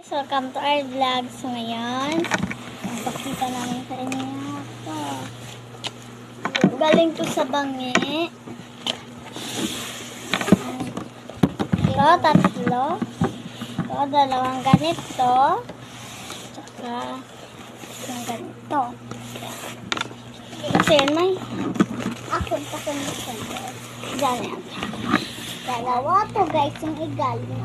Welcome to our vlog. So ngayon, pakita namin sa inyo ito. Galing to sa bangi. Ito, tatlo. Ito, dalawang ganito. Tsaka, isang ganito. Kasi yun, may Ako dyan yan. dalawa to guys yung igaling.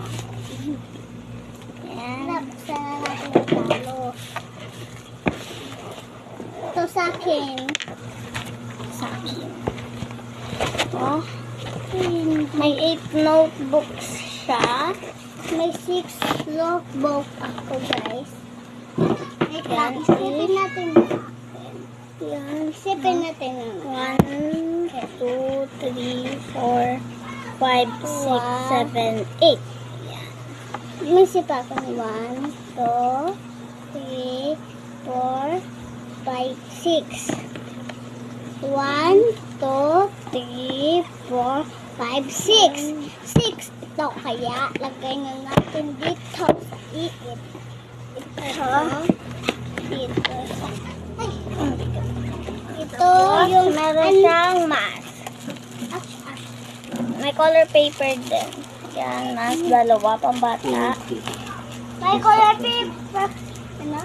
Yan. Nabuksan na natin yung talo. Ito sa akin. Sa akin. Ito. May 8 notebooks siya. May 6 notebook ako guys. Wait Yan, lang, isipin natin. Yan. Isipin natin. 1, 2, 3, 4, 5, 6, 7, 8. May sipa ko. 1, 2, 3, 4, 5, 6. 1, 2, 3, 4, 5, 6. 6. Ito kaya, lagay na natin dito sa iit. Ito. Dito sa... Ay! Ito yung... Meron siyang mask. May color paper din. Yan, mask, dalawa, pambata. May color paper. Ano?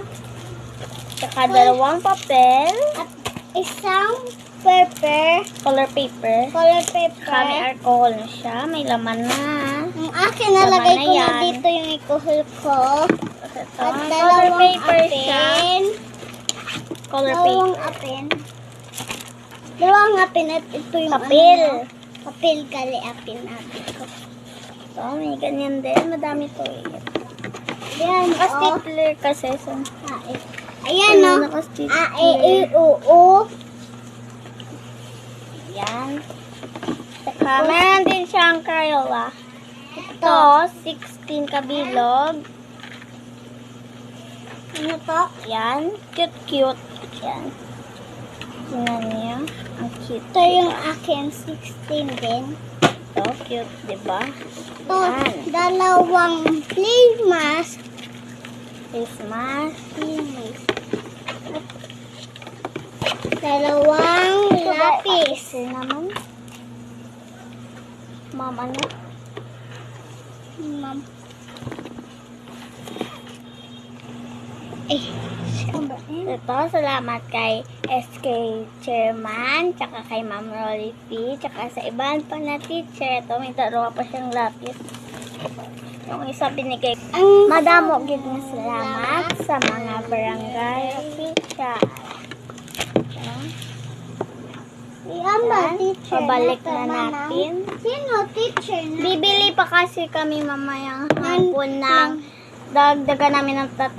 Tsaka dalawang papel. At isang paper. Color paper. Color paper. Tsaka may alcohol na siya. May laman na. Ang akin, nalagay Tama na ko na yan. dito yung alcohol ko. Tapos ito, At color dalawang paper siya. apin. Color Dalawang paper. apin. Dalawang apin at ito yung Papel. ano, papel gali apin natin ko. So, may ganyan din. Madami to eh. Yan, Naka-stapler kasi. So, Ayan, no? naka-stapler. A, E, I, U, U. Yan. Saka, meron din siyang Crayola. Ito, 16 kabilog. Ano to? Yan. Cute. Yan. Tingnan niyo. Ang cute. Ito yung akin, 16 din. Ito, cute, diba? Ito, Yan. dalawang face mask. Face mask. Dalawang lapis. Ito naman. Ma'am, ano? Ma'am. Eh, Ito, salamat kay SK Chairman, tsaka kay Ma'am Rolly P, tsaka sa ibahan pa na teacher. Ito, may dalawa pa siyang lapis. Yung isa binigay. Madamo gid nga salamat sa mga barangay official. Yan ba, Yan. teacher? Pabalik na Manang? natin. Sino, teacher? Bibili pa kasi kami mamayang hapon ng dagdagan namin ng 3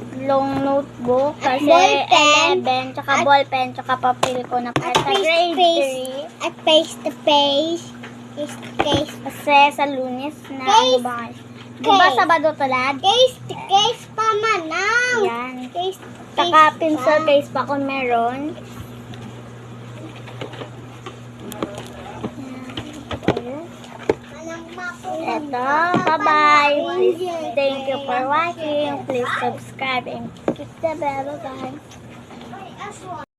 notebook kasi Ballpen. 11, tsaka ballpen, tsaka papel ko na para sa grade 3. At face to face. Face to face. Kasi sa Lunes na Case. ano ba? Diba Case. Sabado talad? Case to case pa, manang. Yan. Case to case Tsaka pa. pencil case pa kung meron. Manang mako. Eto, bye-bye. Thank you for watching. Please subscribe and click the bell. Bye-bye.